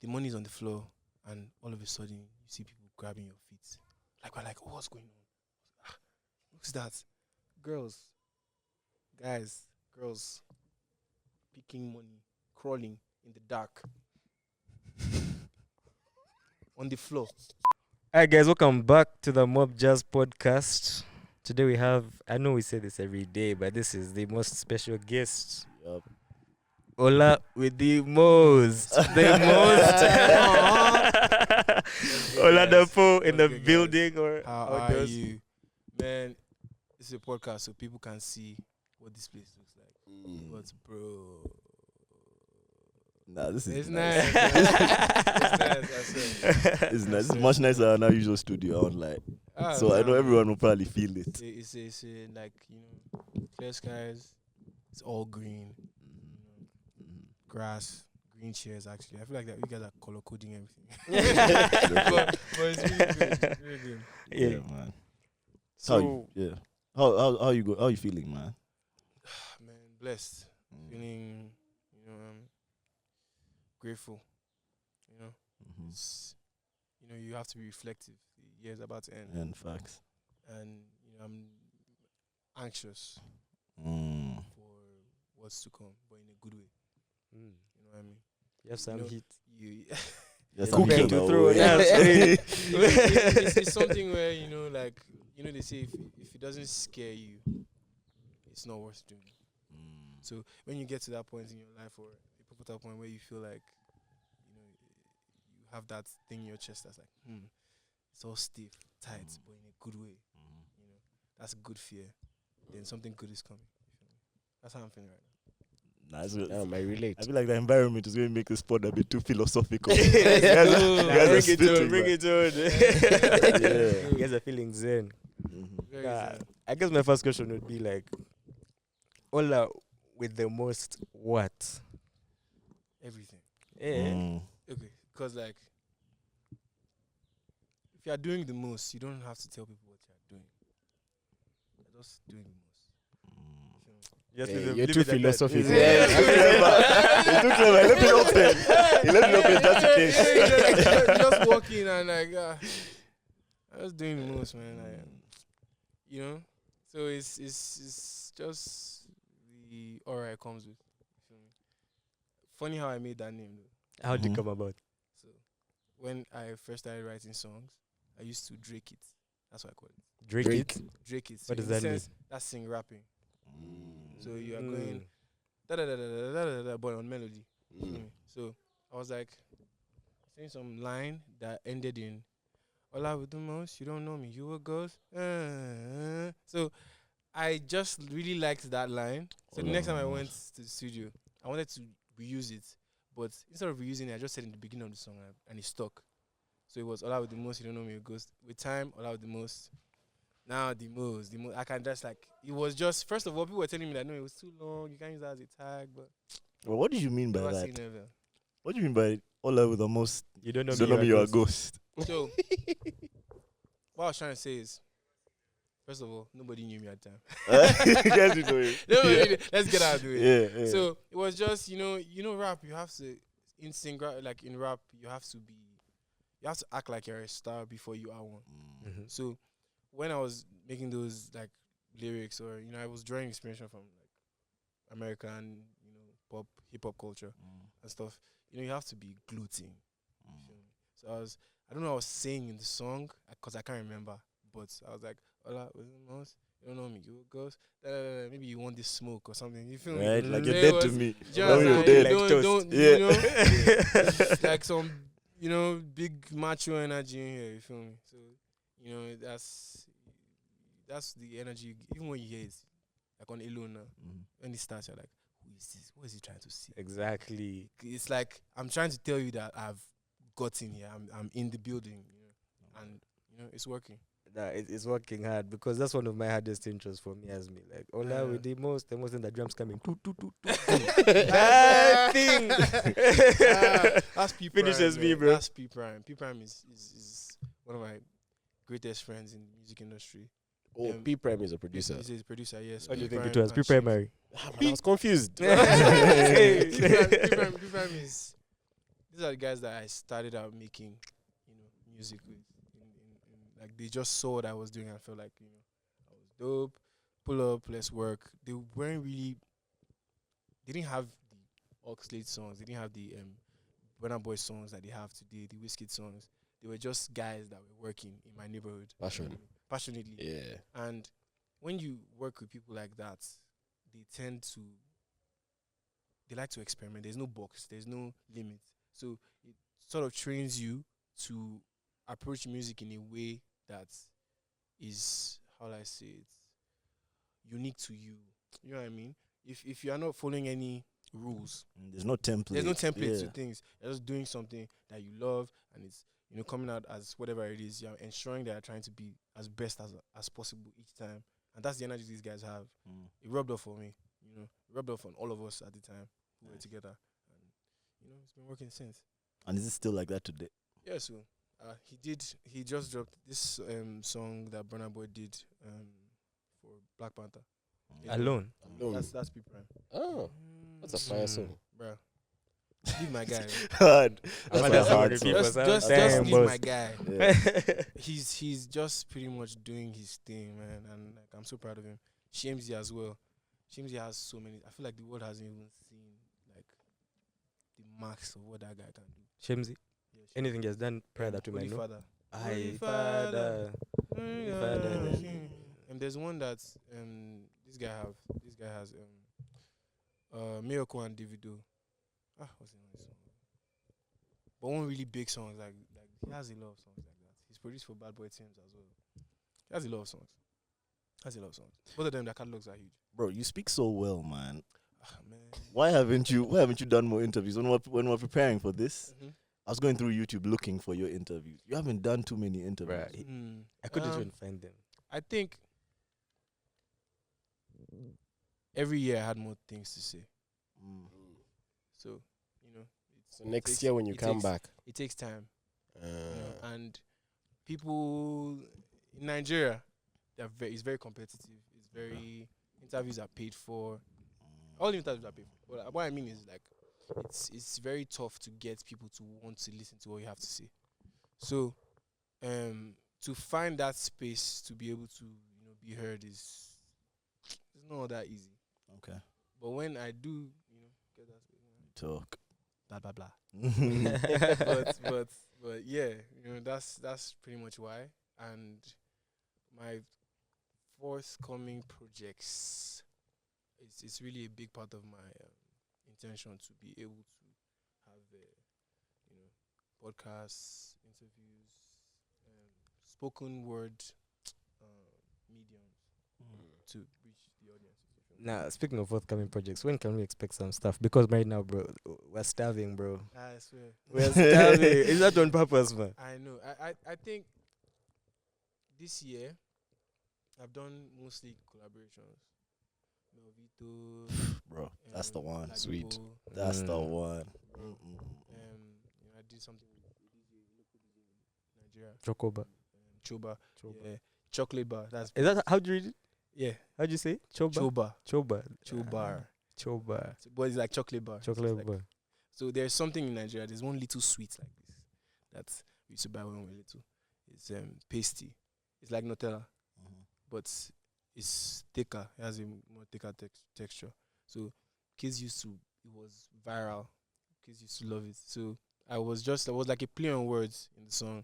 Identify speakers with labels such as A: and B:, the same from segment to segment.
A: the money is on the floor, and all of a sudden you see people grabbing your feet. Like we're like, oh, what's going on? What's that? Girls, guys, girls, picking money, crawling in the dark on the floor.
B: Hi guys, welcome back to the Mob Jazz podcast. Today we have, I know we say this every day, but this is the most special guest.
C: Yup.
B: Ola with the most. The most. OLADAPO in the
A: What's good,
B: building. Or
A: How are you? Man, this is a podcast so people can see what this place looks like. But bro,
C: Nah, this is
A: it's
C: nice.
A: nice. It's nice. I swear.
C: It's nice. It's much nicer than our usual studio. I'm like, so I know everyone will probably feel it.
A: It's like, you know, clear skies. It's all green. Grass, green chairs. Actually, I feel like that you guys are color coding everything. but it's really good. It's really good.
C: Yeah, man.
B: So,
C: How you go? How you feeling, man?
A: Man, blessed. Feeling, grateful. You know, it's, you have to be reflective. The year's about to end,
C: And facts.
A: and I'm anxious
C: Mm.
A: for what's to come, but in a good way. You know what I mean?
B: you have some
A: know,
B: heat.
A: You
C: Yes,
B: Cooking
C: I'm
B: to
C: here
B: throw.
C: now.
B: Yeah,
A: it's something where they say if it doesn't scare you, it's not worth doing. So when you get to that point in your life, or a pivotal point where you feel like you have that thing in your chest that's like it's all stiff, tight, but in a good way, that's a good fear. Then something good is coming. You feel me? That's how I'm feeling right now.
C: Nah,
D: I relate.
C: I feel like the environment is going to make this pod a bit too philosophical.
B: Bring
C: You guys are
B: it on,
C: spitting,
B: bring
C: man.
B: it on.
C: Yeah.
B: You guys are feeling zen.
A: Very
B: Nah,
A: zen.
B: I guess my first question would be like, Ola with the most what?
A: Everything.
B: Yeah.
A: Okay, because like if you are doing the most, you don't have to tell people what you are doing. You're just doing the most.
B: Just
D: Hey,
B: leave
D: you're
B: it
D: too
B: at that.
D: philosophical.
C: Yeah, it's too clever. He left it open. He left it open just in case.
A: Just walking and like, I'm just doing the most, man. Like, so it's just the aura it comes with. You feel me? Funny how I made that name though.
B: How did it come about?
A: So when I first started writing songs, I used to Drake it. That's what I call it.
B: Drake it.
A: Drake it. So
B: What does
A: in
B: that mean?
A: sense, that's sing rapping. So you are going da da da da da da da da, but on melody. So I was like saying some line that ended in "All I would do most, you don't know me, you a ghost." So I just really liked that line. So the next time I went to the studio, I wanted to reuse it, but instead of reusing it, I just said in the beginning of the song, and it stuck. So it was "All I would do most, you don't know me, you a ghost." With time, "All I would do most." Now the most. I can just like it was just first of all people were telling me that no, it was too long. You can't use that as a tag, but
C: Well, what do you mean by
A: never
C: that?
A: say never.
C: What do you mean by all over the most?
B: You don't know
C: Don't
B: me,
C: know me, you're a ghost.
A: So what I was trying to say is, first of all, nobody knew me at the time.
C: Guys, you know it.
A: Let's get out of the way.
C: Yeah.
A: So it was just rap. You have to in rap you have to act like you're a star before you are one. So when I was making those like lyrics, or I was drawing inspiration from like American pop hip hop culture and stuff. You have to be gluten. You feel me? So I don't know what I was saying in the song because I can't remember, but I was like, "Ola, you don't know me, you a ghost. Maybe you want this smoke or something." You feel me?
C: Right, like you're
A: It
C: dead
A: was
C: to me.
A: just
C: Now you're
A: like,
C: dead.
B: Like toast.
A: don't
C: Yeah.
A: it's like some big macho energy in here. You feel me? So that's the energy. Even when you hear it, like on Alone now, when it starts, you're like, "Who is this? What is he trying to say?"
B: Exactly.
A: It's like I'm trying to tell you that I've gotten here. I'm in the building, and it's working.
B: Nah, it's working hard because that's one of my hardest intros for me as me. Like Ola with the most in the drums coming. That thing.
A: That's P
B: Finishes
A: Prime,
B: me,
A: man.
B: bro.
A: That's P Prime. P Prime is one of my greatest friends in the music industry.
D: Oh, P Prime is a producer.
A: He's a producer, yes.
B: What do you
A: P
B: think it
A: Prime
B: was?
A: and
B: Pre-primary.
D: I was confused.
A: P Prime is. these are the guys that I started out making, music with. Like they just saw what I was doing and felt like, I was dope. Pull up, let's work. They weren't really. They didn't have the Oxlade songs. They didn't have the Burna Boy songs that they have today. The Wizkid songs. They were just guys that were working in my neighborhood. Passionately.
D: Yeah.
A: And when you work with people like that, they like to experiment. There's no box. There's no limit. So it sort of trains you to approach music in a way that is, how do I say it, unique to you. You know what I mean? If you are not following any rules,
C: There's no template.
A: there's no template to things. You're just doing something that you love, and it's coming out as whatever it is. You're ensuring that you're trying to be as best as possible each time, and that's the energy these guys have. It rubbed off for me. It rubbed off on all of us at the time who were together, and it's been working since.
C: And is it still like that today?
A: Yeah, so he just dropped this song that Burna Boy did for Black Panther.
B: Alone.
A: That's P Prime.
D: Oh, that's a fire song.
A: Bro. Leave my guy.
C: Hard.
B: I'm
C: That's
B: gonna
C: a hard
B: have
C: song.
B: to
A: Just
B: Damn,
A: leave
B: boss.
A: my guy.
C: Yeah.
A: He's just pretty much doing his thing, man, and like I'm so proud of him. Shamesy as well. Shamesy has so many. I feel like the world hasn't even seen like the max of what that guy can do.
B: Shemzy.
A: Yeah, Shamesy.
B: Anything he has done prior that we
A: Holy
B: might know.
A: Father.
B: Aye,
A: Father.
B: Father.
A: And there's one that this guy has Miracle and Davido. What's the name of the song? But one really big song, like he has a lot of songs like that. He's produced for Bad Boy Teams as well. He has a lot of songs. Both of them, their catalogs are huge.
C: Bro, you speak so well, man.
A: Man.
C: Why haven't you done more interviews? When we're preparing for this, I was going through YouTube looking for your interviews. You haven't done too many interviews.
B: Right. I couldn't even find them.
A: I think every year I had more things to say. So,
D: So next year when you come back,
A: it takes time. And people in Nigeria, it's very competitive. It's very interviews are paid for. All the interviews are paid for. But what I mean is like it's very tough to get people to want to listen to what you have to say. So, to find that space to be able to be heard is not that easy.
C: Okay.
A: But when I do, get that space,
C: Talk.
A: blah blah blah. but yeah, that's pretty much why. And my forthcoming projects, it's really a big part of my intention to be able to have podcasts, interviews, spoken word mediums to reach the audience.
B: Now, speaking of forthcoming projects, when can we expect some stuff? Because right now, bro, we're starving, bro.
A: I swear.
B: We're starving. Is that on purpose, man?
A: I know. I think this year I've done mostly collaborations. Melvito,
C: Bro, that's the one.
A: Ladipo,
D: Sweet.
C: That's the one.
A: I did something with DJ, local DJ in Nigeria.
B: Chocoba.
A: Choba. Yeah. Chocolate bar. That's
B: Is that how do you read it?
A: yeah.
B: How do you say it? Choba?
A: Choba.
B: Choba.
A: Chobar.
B: Choba.
A: So, but it's like chocolate bar. So it's
B: Chocolate
A: like-
B: bar.
A: So there's something in Nigeria. There's one little sweet like this that we used to buy when we were little. It's pasty. It's like Nutella, but it's thicker. It has a more thicker texture. So kids used to. It was viral. Kids used to love it. So I was like a play on words in the song.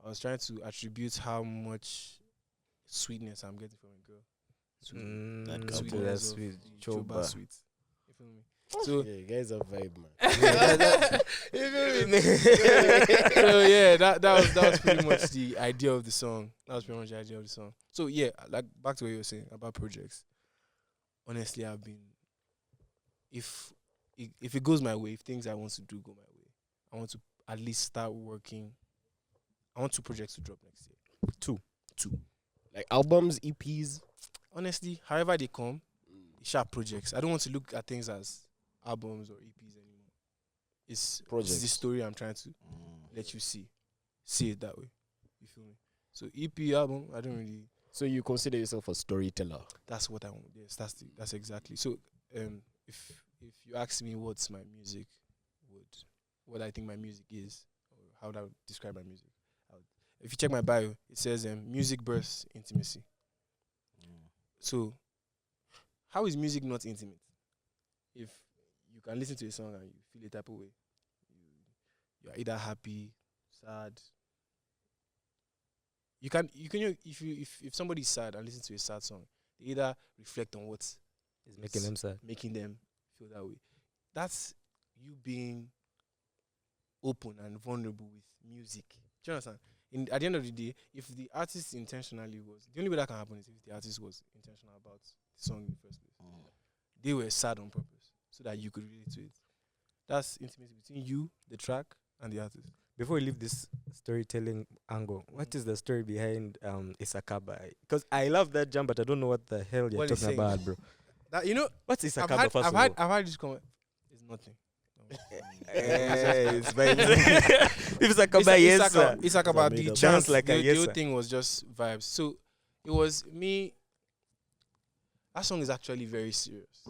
A: I was trying to attribute how much sweetness I'm getting from a girl to
C: That
A: the
C: couple.
A: sweetness
B: That's
A: of
B: sweet.
A: the Choba
B: Choba.
A: sweet. You feel me? So
D: yeah, you guys are vibe, man.
A: so yeah, that was pretty much the idea of the song. So yeah, like back to what you were saying about projects. Honestly, I've been if it goes my way, if things I want to do go my way, I want to at least start working. I want 2 projects to drop next year. 2.
D: Like albums, EPs.
A: Honestly, however they come, sharp projects. I don't want to look at things as albums or EPs anymore. It's
D: Projects.
A: the story I'm trying to let you see it that way. You feel me? So EP album, I don't really.
D: So you consider yourself a storyteller?
A: That's what I want. Yes, that's exactly. So if you ask me what's my music what I think my music is, or how would I describe my music. If you check my bio, it says music bursts intimacy. So, how is music not intimate? If you can listen to a song and you feel a type of way, you're either happy, sad. If somebody's sad and listen to a sad song, they either reflect on what's
B: It's making them sad.
A: making them feel that way. That's you being open and vulnerable with music. Do you understand? At the end of the day, if the artist intentionally was, the only way that can happen is if the artist was intentional about the song in the first place. They were sad on purpose so that you could relate to it. That's intimacy between you, the track, and the artist.
B: Before we leave this storytelling angle, what is the story behind Isakaba? Because I love that jam, but I don't know what the hell you're
A: What he's
B: talking
A: saying.
B: about, bro.
A: That, you know,
B: What's Isakaba, first of all?
A: I've had this comment. It's nothing.
B: It's vibes. If Isakaba, yes, sir.
A: It's like about the
C: Dance
A: chance.
B: like a
A: The
B: yes,
A: whole
B: sir.
A: thing was just vibes. So it was me. That song is actually very serious.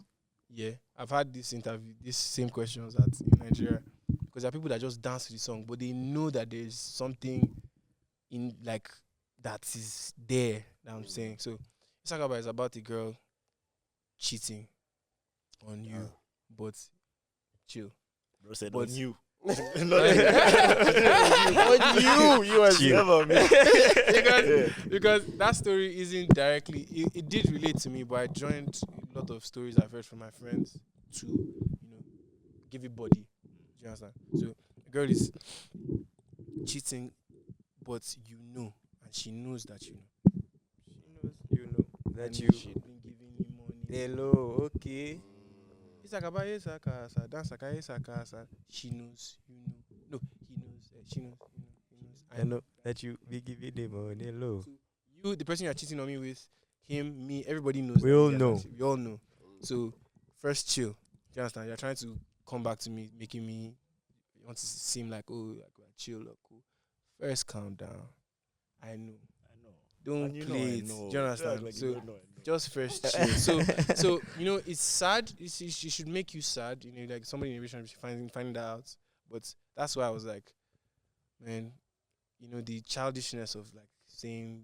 A: Yeah, I've had this interview, these same questions in Nigeria, because there are people that just dance to the song, but they know that there's something in like that is there. That I'm saying. So Isakaba is about a girl cheating on you, but chill.
C: Bro said
A: But-
C: on you.
D: On you, you are
B: Chill.
C: Never me.
A: because that story isn't directly it did relate to me, but I joined a lot of stories I've heard from my friends to give it body. Do you understand? So a girl is cheating, but and she knows that you know.
B: You know that
A: And
B: you.
A: she's been giving you money.
B: Hello, okay.
A: Isakaba, Isaka, Asa, dance, Aka, Isaka, Asa. She knows, you know. No, he knows, she knows, he knows.
B: I know that you be giving them money. Hello.
A: So you, the person you're cheating on me with, him, me, everybody knows.
B: We
A: that
B: all
A: we are
B: know.
A: not- We all know. So first chill. Do you understand? You're trying to come back to me, making me you want to seem like, oh, like we're chill or cool. First calm down. I know. Don't
C: And you know
A: play
C: I
A: it.
C: know.
A: Do you understand?
C: Like
A: So
C: you don't know I know.
A: just first chill. So it's sad. It should make you sad. Like somebody in a relationship finding that out. But that's why I was like, man, the childishness of like saying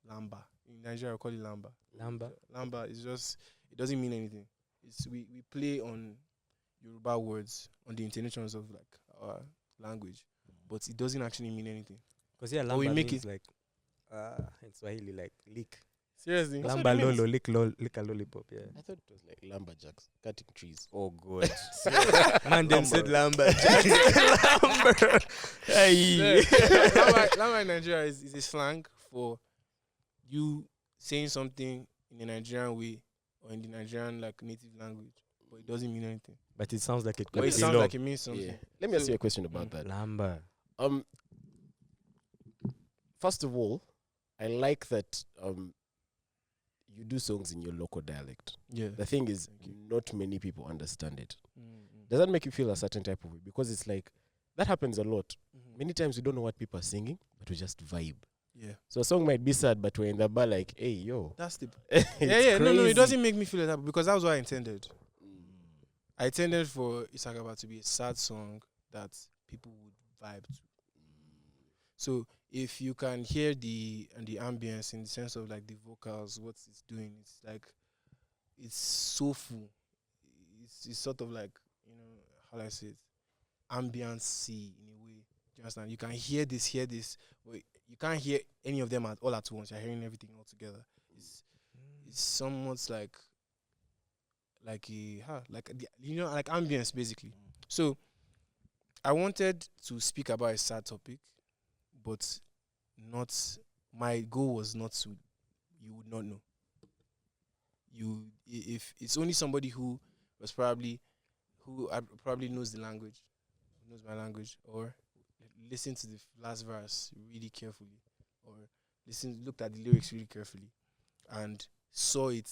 A: lamba in Nigeria, we call it lamba.
B: Lamba.
A: Lamba is just, it doesn't mean anything. It's we play on Yoruba words, on the intonations of like our language, but it doesn't actually mean anything.
B: Because yeah,
A: But we
B: lamba
A: make
B: means like in Swahili, like lick.
A: Seriously, that's what
B: Lamba
A: it means.
B: lolo, lick a lollipop, yeah.
D: I thought it was like lumberjacks cutting trees.
B: Oh god. Man them said lamba. Lamba.
A: Yeah.
B: Hey.
A: Lamba in Nigeria is a slang for you saying something in a Nigerian way or in the Nigerian like native language, but it doesn't mean anything.
B: But it sounds like it
A: But
B: could
A: it
B: be
A: sounds
B: law.
A: like it means something.
D: Yeah. Let me ask
A: So-
D: you a question about that.
B: Lamba.
D: First of all, I like that you do songs in your local dialect.
A: Yeah.
D: The thing is,
A: Thank you.
D: not many people understand it.
A: Mm-hmm.
D: Does that make you feel a certain type of way? Because it's like, that happens a lot.
A: Mm-hmm.
D: Many times we don't know what people are singing, but we just vibe.
A: Yeah.
D: So a song might be sad, but we're in the bar like, hey, yo.
A: That's the
D: It's
A: yeah. No, it
D: crazy.
A: doesn't make me feel like that because that was what I intended. I intended for Isakaba to be a sad song that people would vibe to. So if you can hear the ambience in the sense of like the vocals, what it's doing, it's like it's soulful. It's sort of like, how do I say it, ambience in a way. Do you understand? You can hear this, but you can't hear any of them all at once. You're hearing everything all together. It's somewhat like like ambience basically. So I wanted to speak about a sad topic, but my goal was not to, you would not know. If it's only somebody who probably knows the language, knows my language, or listen to the last verse really carefully, or looked at the lyrics really carefully, and saw it.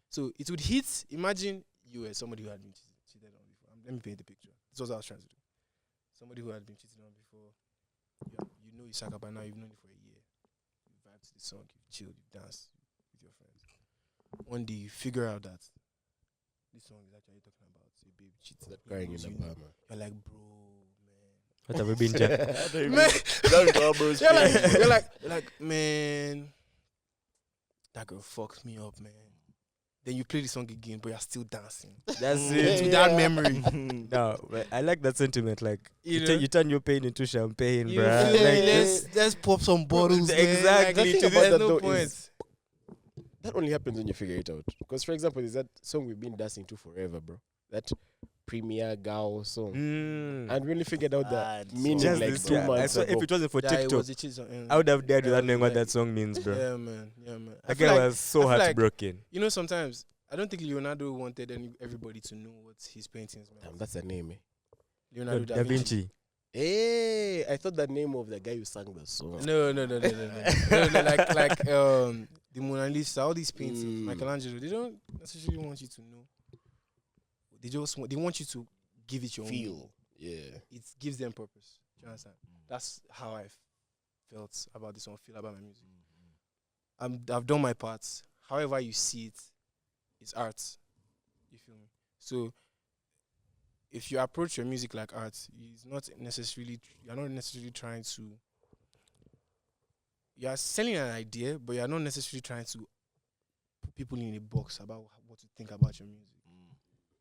A: So it would hit. Imagine you were somebody who had been cheated on before. Let me paint the picture. This was what I was trying to do. Somebody who had been cheated on before. You know Isaka by now. You've known it for a year. You vibe to the song. You chilled. You danced with your friends. One day you figure out that this song is actually talking about a baby cheating.
D: Crying in the
A: You
D: bar,
A: know.
D: man.
A: You're like, bro, man,
B: What have we been Jack?
A: Man. You're
C: like,
A: like, man, that girl fucked me up, man. Then you play the song again, but you're still dancing.
B: That's
A: To
B: it.
A: that memory.
B: No, but I like that sentiment. Like
A: You
B: you,
A: know?
B: you turn your pain into champagne,
A: You
B: bruh.
A: feel
B: Like,
A: me? Let's pop some bottles, man.
B: Exactly.
A: Like,
D: The thing
A: there's
D: about that
A: no
D: though
A: point.
D: is- That only happens when you figure it out. Because, for example, there's that song we've been dancing to forever, bro. That Premier Gao song. And we only figured out the meaning
B: just
D: like
B: this
D: 2
B: year. I
D: months
B: swear,
D: ago.
B: if it wasn't for
A: Yeah, it
B: TikTok,
A: was a cheat song.
B: I would have died without
A: Yeah,
B: knowing what
A: like-
B: that song means, bro.
A: Yeah, man. Yeah, man. I
B: That
A: feel
B: guy
A: like,
B: was so
A: I feel like-
B: heartbroken.
A: you know, sometimes I don't think Leonardo wanted everybody to know what his paintings meant.
D: Damn, that's a name, eh?
A: Leonardo
B: Da Vinci.
D: Hey, I thought the name of the guy who sang the song.
A: No. No, like the Mona Lisa, all these paintings, Michelangelo, they don't necessarily want you to know. They want you to give it your own meaning.
D: Feel. Yeah.
A: It gives them purpose. Do you understand? That's how I felt about this one, feel about my music. I've done my parts. However you see it, it's art. You feel me? So if you approach your music like art, you're not necessarily trying to. You are selling an idea, but you are not necessarily trying to put people in a box about what to think about your music. Do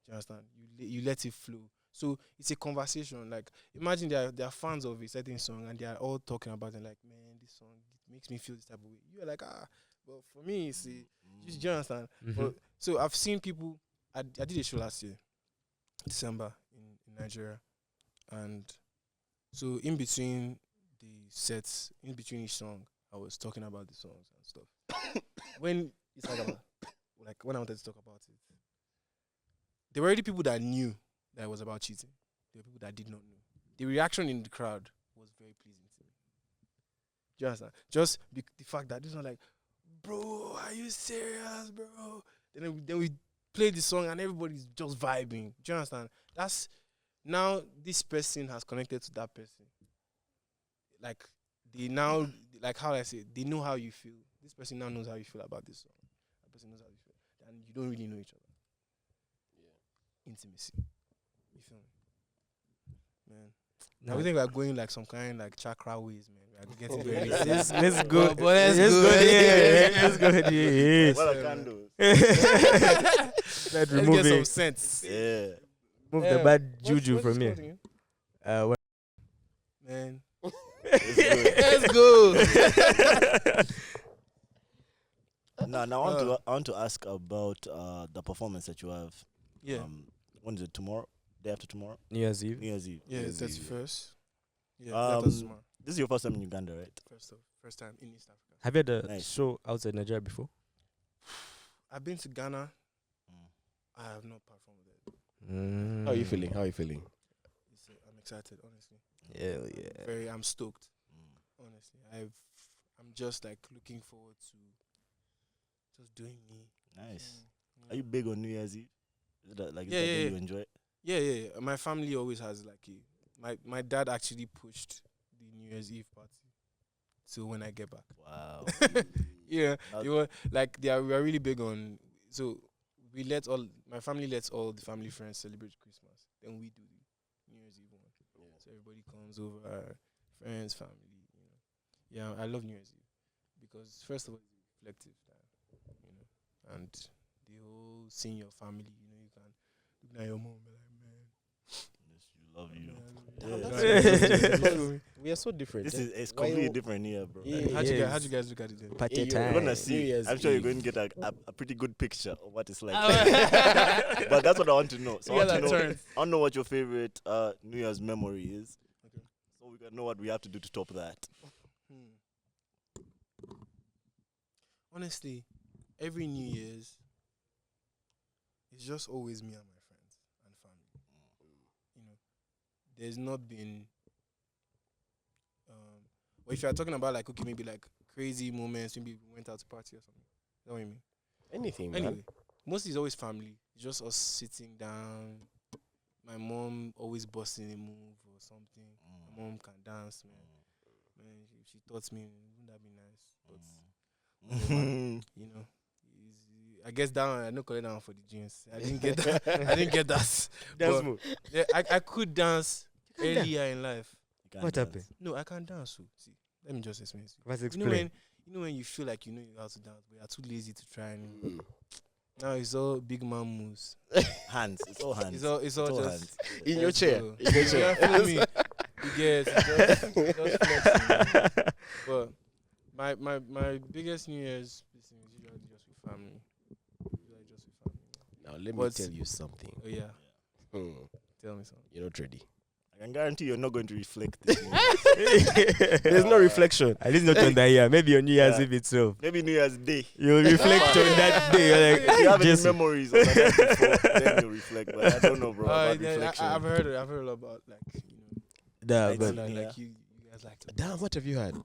A: you understand? You let it flow. So it's a conversation. Like, imagine they are fans of a certain song and they are all talking about it. Like, man, this song makes me feel this type of way. You are like, but for me, see, do you understand? But, so I've seen people. I did a show last year, December in Nigeria, and so in between the sets, in between each song, I was talking about the songs and stuff. When it's like when I wanted to talk about it, there were already people that knew that it was about cheating. There were people that did not know. The reaction in the crowd was very pleasing to me. Do you understand? Just the fact that this one like, bro, are you serious, bro? Then we play the song and everybody's just vibing. Do you understand? That's now this person has connected to that person. Like they now, like how I say, they know how you feel. This person now knows how you feel about this song. That person knows how you feel, and you don't really know each other. Yeah, intimacy. You feel me, man?
B: No.
A: I think we are going like some kind like chakra ways, man. We are getting very.
B: Let's go.
A: But let's go.
B: Let's go. Yeah.
C: What are candles?
B: That
A: Let's get some sense.
C: Yeah.
B: Move the bad juju
A: What's
B: from
A: this
B: here.
A: called again?
B: What?
A: Man.
C: Let's
A: go.
C: Now I want to ask about the performance that you have.
A: Yeah.
C: When is it? Tomorrow? Day after tomorrow?
B: New Year's Eve.
C: New Year's Eve.
A: Yeah,
C: New Year's
A: that's
C: Eve.
A: first. Yeah,
C: Um,
A: that's tomorrow.
C: This is your first time in Uganda, right?
A: First time in East Africa.
B: Have you had a
C: Nice.
B: show outside Nigeria before?
A: I've been to Ghana.
C: Mm.
A: I have not performed there.
D: How are you feeling? How are you feeling?
A: I'm excited, honestly.
B: Hell yeah.
A: I'm stoked.
C: Mm.
A: Honestly, I'm just like looking forward to just doing me.
C: Nice. Are you big on New Year's Eve? Is that like is
A: Yeah,
C: that
A: yeah,
C: day
A: yeah.
C: you enjoy it?
A: Yeah. My family always has like my dad actually pushed the New Year's Eve party till when I get back.
C: Wow.
A: Yeah,
C: That-
A: you were like we are really big on. So my family lets all the family friends celebrate Christmas. Then we do the New Year's Eve one.
D: Yeah.
A: So everybody comes over, friends, family. You know, yeah, I love New Year's Eve because first of all, it's reflective time, you know, and the whole seeing your family. You know, you can look at your mom and be like, man,
C: Yes, you love you.
D: We are so different.
C: This
D: eh?
C: is it's
D: Why
C: completely
D: you-
C: different here, bro.
D: Yeah.
A: How'd you guys look at it then?
B: Party
D: Yeah, you-
C: You're
B: time.
C: gonna
D: New
C: see.
D: Year's
C: I'm sure you're
D: Eve.
C: going to get a pretty good picture of what it's like.
A: Oh.
C: But that's what I want to know. So I
A: You
C: want to
A: got
C: know.
A: that turn.
C: I want to know what your favorite New Year's memory is.
A: Okay.
C: So we can know what we have to do to top that.
A: Honestly, every New Year's, it's just always me and my friends and family. You know, there's not been. Or if you are talking about like okay, maybe like crazy moments, maybe we went out to party or something. Is that what you mean?
D: Anything, man.
A: Anyway, mostly it's always family. It's just us sitting down. My mom always busting a move or something. My mom can dance, man. Man, if she taught me, wouldn't that be nice? But you know, I guess that one, I don't call it down for the jeans. I didn't get that. I didn't get that.
B: Dance
A: But,
B: move.
A: yeah, I could dance earlier in life.
C: can't
B: What
C: dance.
B: happened?
A: No, I can't dance. So see, let me just explain. To you.
B: Let's
A: You
B: explain.
A: know when you feel like you know how to dance, but you're too lazy to try. And
D: Mm.
A: now it's all big man moves.
C: Hands. It's all hands.
A: It's all just
C: hands.
D: In your
A: let's
D: chair.
A: go.
D: In your chair.
A: You feel me? You get it's just flexing. But my biggest New Year's blessing is usually just with family. Usually just with family.
D: Now let me
A: But-
D: tell you something.
A: Oh yeah,
D: Hmm.
A: tell me something.
D: You're not ready.
C: I can guarantee you're not going to reflect this.
D: There's no reflection.
B: At least not on that year. Maybe on New Year's
C: Yeah.
B: Eve itself.
C: Maybe New Year's Day.
B: You'll reflect on that day. You're like,
C: If you have any
B: Jesse.
C: memories of that before, then you reflect. But I don't know, bro. About
A: Yeah,
C: reflection.
A: I've heard a lot about like
B: Nah,
C: Right.
B: but
A: Ghana,
C: yeah.
A: like you guys like to.
D: Damn, what have you had?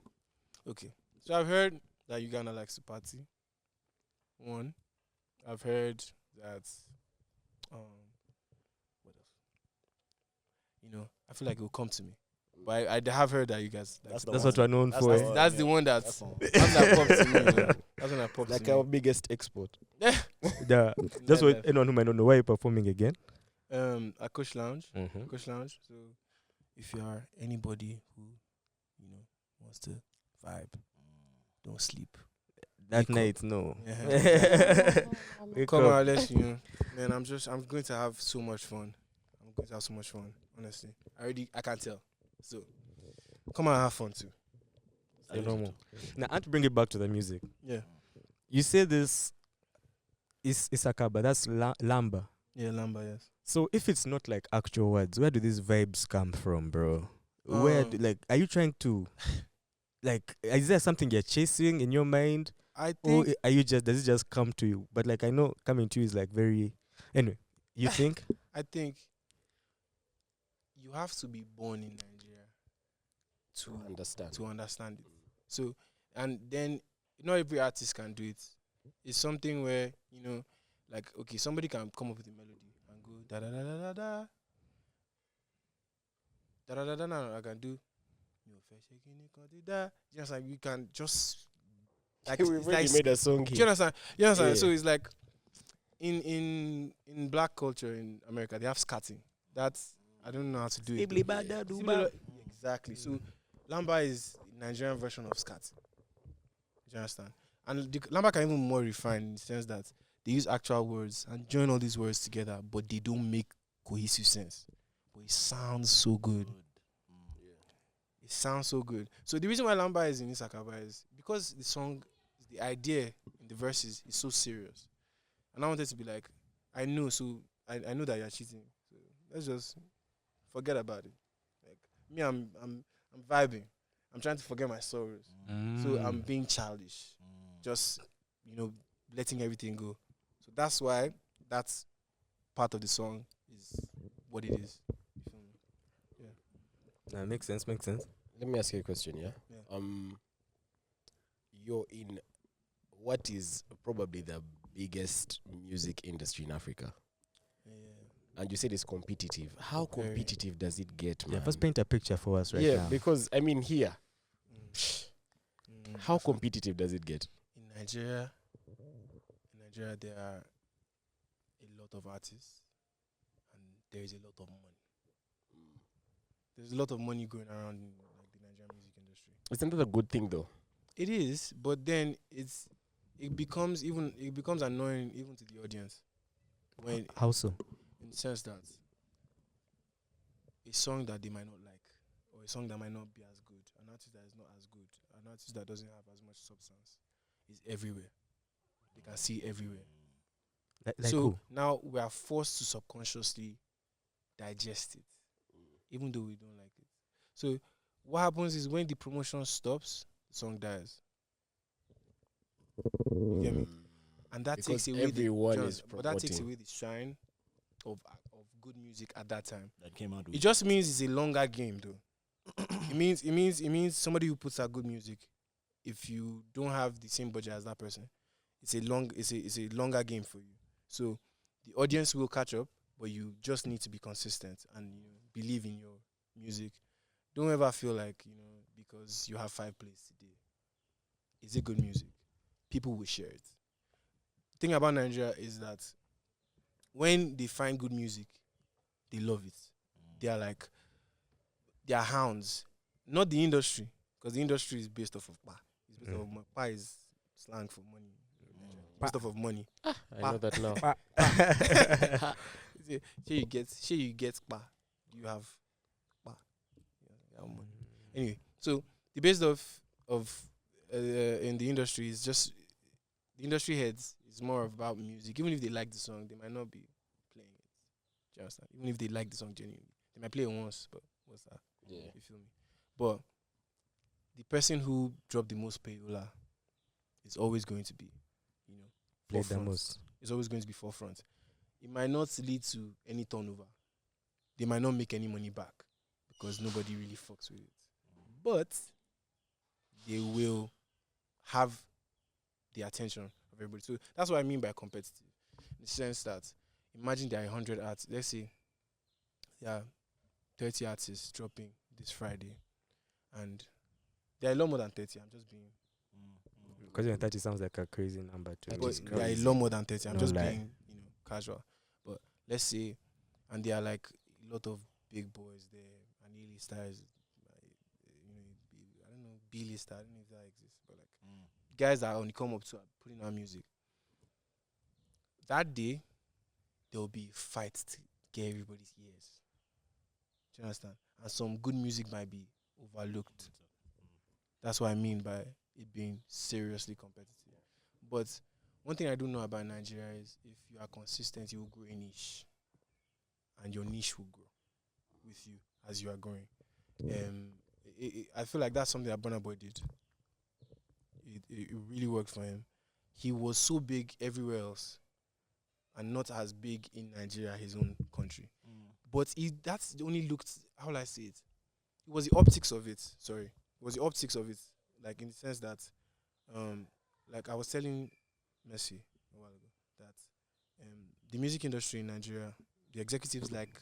A: Okay, so I've heard that Uganda likes to party. One, I've heard that what else? You know, I feel like it will come to me, but I have heard that you guys. Like
C: That's the
B: that's
C: one.
B: what we're known
C: That's
B: for.
C: the one.
A: that's the
C: yeah.
A: one
C: That's the one.
A: that popped to me. You know. That's when I popped
D: Like
A: to
D: our
A: me.
D: biggest export.
B: The, just
A: Nightlife.
B: what anyone who might not know, why are you performing again?
A: At Kush Lounge.
B: Mm-hmm.
A: Kush Lounge. So if you are anybody who, you know, wants to vibe, don't sleep.
B: That
A: Wake up.
B: night, no. Wake
A: Come
B: up.
A: on, let's man. I'm going to have so much fun. I'm going to have so much fun. Honestly, I can't tell. So come on, have fun too.
B: Say no more. Now, I want to bring it back to the music.
A: Yeah,
B: You say this is Isakaba, that's Lamba.
A: yeah, Lamba, yes.
B: So if it's not like actual words, where do these vibes come from, bro? Where, like, are you trying to, like, is there something you're chasing in your mind?
A: I
B: Or
A: think
B: are you just, does it just come to you? But like, I know coming to you is like very, anyway, you think?
A: I think you have to be born in Nigeria to understand it. So, and then not every artist can do it. It's something where, you know, like, okay, somebody can come up with a melody and go da da da da da da da da da da. No, I can do. Just like you can just like
D: We've
A: it's
D: already
A: like
D: made a song
A: do you
D: here.
A: understand? You understand?
D: Yeah.
A: So it's like in black culture in America they have scatting. That's I don't know how to do it. Similar- exactly. So Lamba is the Nigerian version of scat. Do you understand? And the Lamba can even more refined in the sense that they use actual words and join all these words together, but they don't make cohesive sense. But it sounds so good. It sounds so good. So the reason why Lamba is in Isakaba is because the song, the idea in the verses is so serious. And I wanted to be like, I know, so I know that you're cheating. So let's just forget about it. Like me, I'm vibing. I'm trying to forget my sorrows. So I'm being childish. Just, you know, letting everything go. So that's why that's part of the song is what it is. You feel me?
B: Nah, makes sense, makes sense.
D: Let me ask you a question, yeah?
A: Yeah.
D: You're in what is probably the biggest music industry in Africa,
A: Yeah.
D: and you said it's competitive. How
A: Very.
D: competitive does it get, man?
B: Yeah, first paint a picture for us right
D: yeah,
B: now.
D: because I mean here,
A: Mm.
D: how competitive does it get?
A: In Nigeria, there are a lot of artists, and there is a lot of money. There's a lot of money going around in like the Nigerian music industry.
D: Isn't that a good thing though?
A: It is, but then it becomes annoying even to the audience when
B: How so?
A: in the sense that a song that they might not like or a song that might not be as good, an artist that is not as good, an artist that doesn't have as much substance is everywhere. They can see everywhere.
B: Like
A: so
B: who?
A: now we are forced to subconsciously digest it, even though we don't like it. So what happens is when the promotion stops, the song dies. You get me? And that
D: Because
A: takes away
D: everyone
A: the
D: is
A: but that takes
D: promoting.
A: away the shine of good music at that time.
C: That came out with
A: It just means it's a longer game, though. it means somebody who puts out good music. If you don't have the same budget as that person, it's a longer game for you. So the audience will catch up, but you just need to be consistent and believe in your music. Don't ever feel like because you have 5 plays today, is it good music? People will share it. The thing about Nigeria is that when they find good music, they love it. They are hounds. Not the industry, because the industry is based off of pa. It's based off of money. Pa is slang for money. Based off of money.
D: I know that now.
A: Say you get pa. You have pa. You have money. Anyway, so the base of in the industry is just the industry heads is more about music. Even if they like the song, they might not be playing it. Do you understand? Even if they like the song genuinely, they might play it once, but what's that?
D: Yeah.
A: You feel me? But the person who dropped the most payola is always going to be,
B: Play the
A: forefront.
B: most.
A: It's always going to be forefront. It might not lead to any turnover. They might not make any money back because nobody really fucks with it. But they will have the attention of everybody. So that's what I mean by competitive. In the sense that imagine there are 100 artists. Let's say there are 30 artists dropping this Friday. And there are a lot more than 30. I'm just being...
B: Because even 30 sounds like a crazy number too.
A: But there are a lot more than 30. I'm just being, casual. But let's say, and there are like a lot of big boys there, and A-listers, I don't know, B-lister, I don't know if that exists, but like guys that only come up to putting out music. That day, there will be fights to get everybody's ears. Do you understand? And some good music might be overlooked. That's what I mean by it being seriously competitive. But one thing I do know about Nigeria is if you are consistent, you will grow a niche. And your niche will grow with you as you are growing. I feel like that's something that Burna Boy did. It really worked for him. He was so big everywhere else and not as big in Nigeria, his own country. But that's only looked, how will I say it? It was the optics of it, sorry. It was the optics of it. Like in the sense that, like I was telling Messi a while ago, that the music industry in Nigeria, the executives like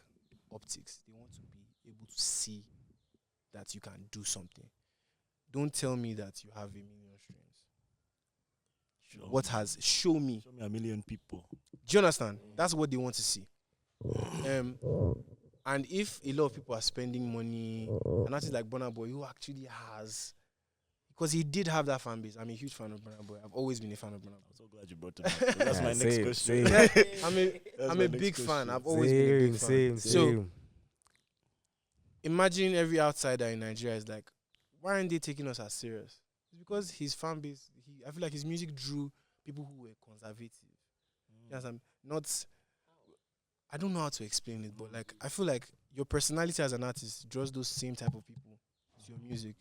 A: optics. They want to be able to see that you can do something. Don't tell me that you have 1 million streams. Show me.
C: Show me 1 million people.
A: Do you understand? That's what they want to see. And if a lot of people are spending money, an artist like Burna Boy, who actually has, because he did have that fan base. I'm a huge fan of Burna Boy. I've always been a fan of Burna Boy.
C: I'm so glad you brought him up. That's my next question.
A: I'm a big fan. I've always been a big fan. So imagine every outsider in Nigeria is like, why aren't they taking us as serious? It's because his fan base, I feel like his music drew people who were conservative. Yes, I don't know how to explain it, but like I feel like your personality as an artist draws those same type of people to your music.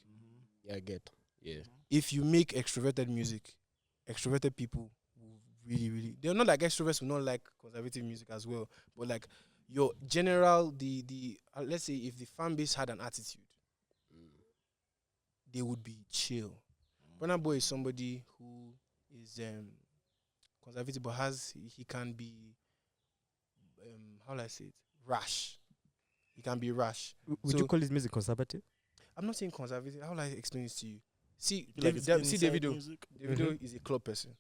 D: Yeah, I get. Yeah.
A: If you make extroverted music, extroverted people will really, they're not like extroverts who not like conservative music as well, but like your general, let's say if the fan base had an attitude, they would be chill. Burna Boy is somebody who is conservative, but he can be, how will I say it, rash. He can be rash.
B: Would you call his music conservative?
A: I'm not saying conservative. How will I explain this to you? See, Davido. Davido is a club person.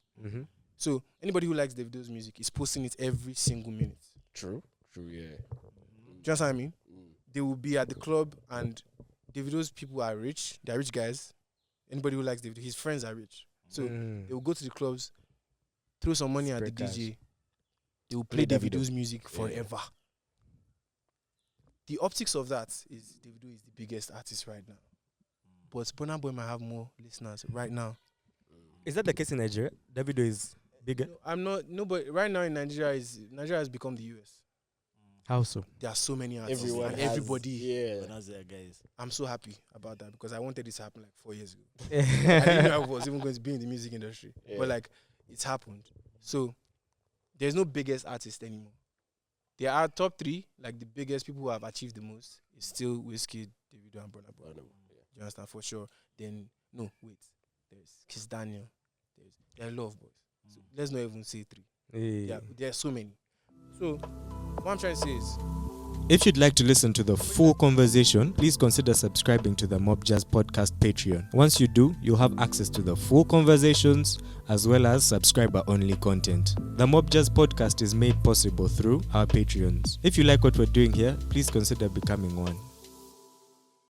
A: So anybody who likes Davido's music is posting it every single minute.
D: True, yeah.
A: Do you understand what I mean? They will be at the club and Davido's people are rich. They're rich guys. Anybody who likes Davido, his friends are rich. So they will go to the clubs, throw some money at the DJ. They will play Davido's music forever. The optics of that is Davido is the biggest artist right now. But Burna Boy might have more listeners right now.
B: Is that the case in Nigeria? Davido is bigger?
A: No, I'm not. No, but right now in Nigeria has become the US.
B: How so?
A: There are so many artists.
D: Everybody.
A: Yeah.
C: Guys.
A: I'm so happy about that because I wanted this to happen like 4 years ago. I didn't know I was even going to be in the music industry. Yeah. But like, it's happened. So, there's no biggest artist anymore. There are top 3, like the biggest people who have achieved the most is still Wizkid, Davido, and Burna Boy. You understand? For sure. Then, no, wait. There's Kiss Daniel. There are a lot of boys. So let's not even say 3. Yeah, there are so many. So, what I'm trying to say is,
B: if you'd like to listen to the full conversation, please consider subscribing to the Mob Jazz Podcast Patreon. Once you do, you'll have access to the full conversations as well as subscriber-only content. The Mob Jazz Podcast is made possible through our Patreons. If you like what we're doing here, please consider becoming one.